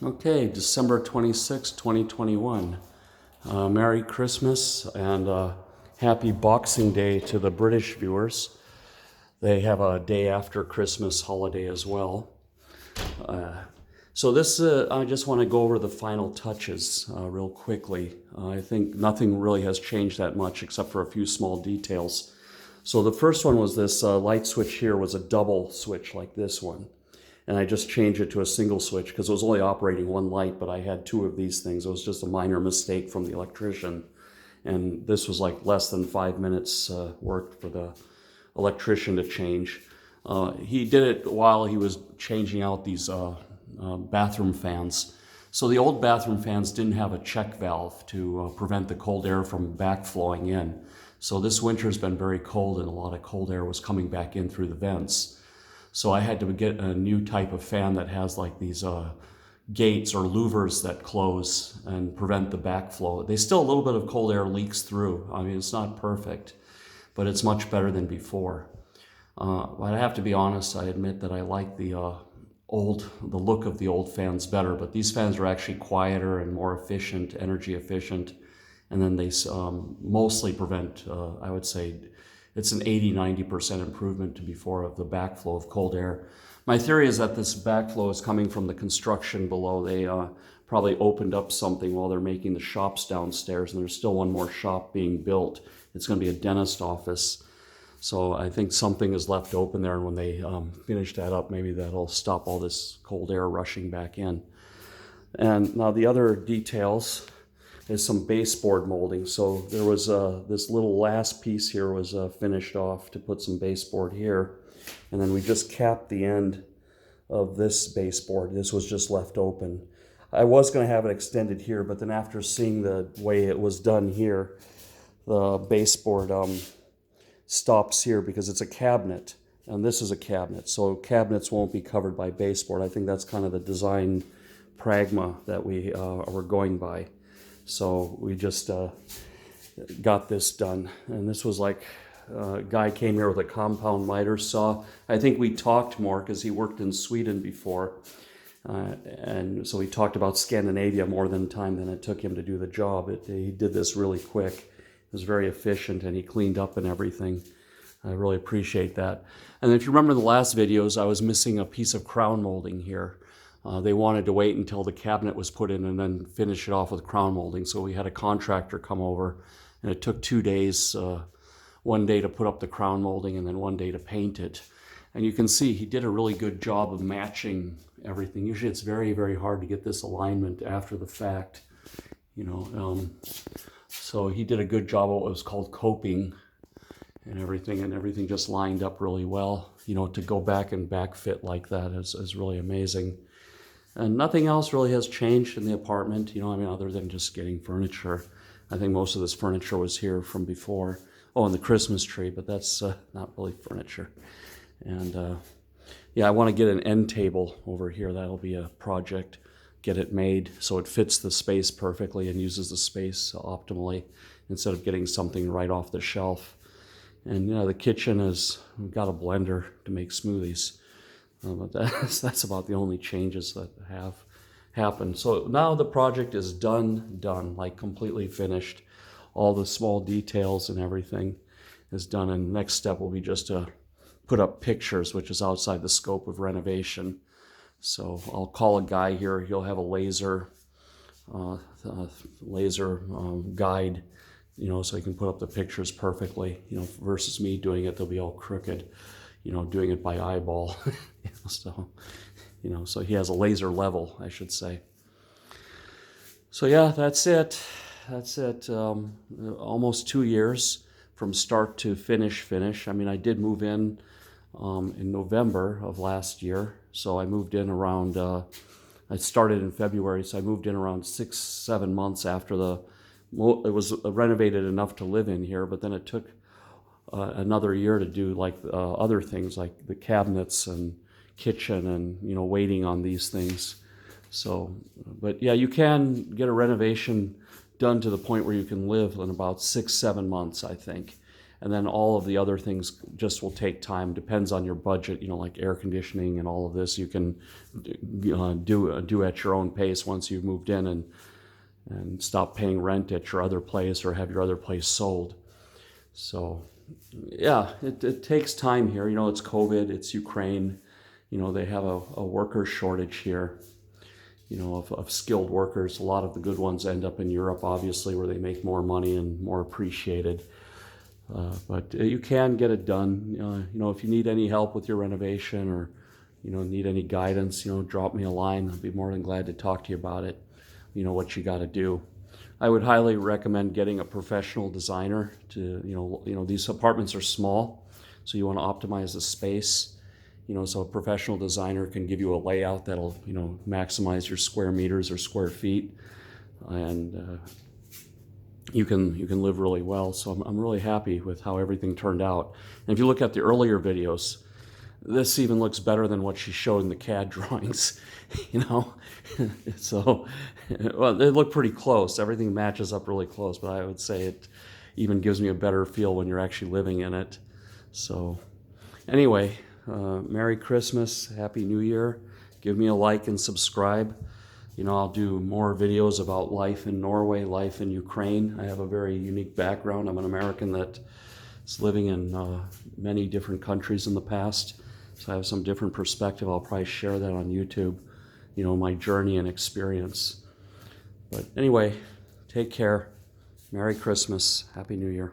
Okay, December 26, 2021. Merry Christmas and happy Boxing Day to the British viewers. They have a day after Christmas holiday as well. I just want to go over the final touches real quickly. I think nothing really has changed that much except for a few small details. So the first one was this light switch here was a double switch like this one. And I just changed it to a single switch because it was only operating one light, but I had two of these things. It was just a minor mistake from the electrician. And this was like less than 5 minutes work for the electrician to change. He did it while he was changing out these bathroom fans. So the old bathroom fans didn't have a check valve to prevent the cold air from backflowing in. So this winter's been very cold and a lot of cold air was coming back in through the vents. So I had to get a new type of fan that has like these gates or louvers that close and prevent the backflow. They still a little bit of cold air leaks through. I mean, it's not perfect, but it's much better than before. But I have to be honest, I admit that I like the look of the old fans better, but these fans are actually quieter and more efficient, energy efficient. And then they mostly prevent, I would say, it's an 80-90% improvement to before of the backflow of cold air. My theory is that this backflow is coming from the construction below. They probably opened up something while they're making the shops downstairs, and there's still one more shop being built. It's going to be a dentist office. So I think something is left open there, and when they finish that up, maybe that'll stop all this cold air rushing back in. And now the other details is some baseboard molding. So there was this little last piece here was finished off to put some baseboard here. And then we just capped the end of this baseboard. This was just left open. I was going to have it extended here, but then after seeing the way it was done here, the baseboard stops here because it's a cabinet. And this is a cabinet. So cabinets won't be covered by baseboard. I think that's kind of the design pragma that we are going by. So we just got this done. And this was like, a guy came here with a compound miter saw. I think we talked more because he worked in Sweden before. And so we talked about Scandinavia more time than it took him to do the job. He did this really quick. It was very efficient and he cleaned up and everything. I really appreciate that. And if you remember the last videos, I was missing a piece of crown molding here. They wanted to wait until the cabinet was put in and then finish it off with crown molding. So we had a contractor come over and it took 2 days, one day to put up the crown molding and then one day to paint it. And you can see he did a really good job of matching everything. Usually it's very, very hard to get this alignment after the fact, you know. So he did a good job of what was called coping and everything just lined up really well. You know, to go back and back fit like that is really amazing. And nothing else really has changed in the apartment, you know, I mean, other than just getting furniture. I think most of this furniture was here from before. Oh, and the Christmas tree, but that's not really furniture. And yeah, I want to get an end table over here. That'll be a project. Get it made so it fits the space perfectly and uses the space optimally instead of getting something right off the shelf. And, you know, the kitchen we've got a blender to make smoothies. But that's about the only changes that have happened. So now the project is done, like completely finished. All the small details and everything is done. And the next step will be just to put up pictures, which is outside the scope of renovation. So I'll call a guy here. He'll have a laser guide, you know, so he can put up the pictures perfectly, you know, versus me doing it. They'll be all crooked, you know, doing it by eyeball. So, you know, so he has a laser level, I should say. So yeah, that's it. Almost 2 years from start to finish. I mean, I did move in November of last year. So I moved in around, I started in February, so I moved in around 6-7 months after it was renovated enough to live in here, but then it took another year to do like other things like the cabinets and kitchen and, you know, waiting on these things. So, but yeah, you can get a renovation done to the point where you can live in about 6-7 months, I think. And then all of the other things just will take time. Depends on your budget, like air conditioning and all of this. You can do at your own pace once you've moved in and stop paying rent at your other place or have your other place sold. So yeah, it takes time here. It's COVID, it's Ukraine. They have a worker shortage here, of skilled workers. A lot of the good ones end up in Europe, obviously, where they make more money and more appreciated. But you can get it done. If you need any help with your renovation or, need any guidance, drop me a line. I'll be more than glad to talk to you about it, what you got to do. I would highly recommend getting a professional designer to, these apartments are small, so you want to optimize the space. So a professional designer can give you a layout that'll, maximize your square meters or square feet, and you can live really well. So I'm really happy with how everything turned out. And if you look at the earlier videos, this even looks better than what she showed in the CAD drawings, So, well, they look pretty close. Everything matches up really close, but I would say it even gives me a better feel when you're actually living in it. So, anyway, Merry Christmas, Happy New Year. Give me a like and subscribe. I'll do more videos about life in Norway, life in Ukraine. I have a very unique background. I'm an American that's living in many different countries in the past. So I have some different perspective. I'll probably share that on YouTube, my journey and experience. But anyway, take care. Merry Christmas. Happy New Year.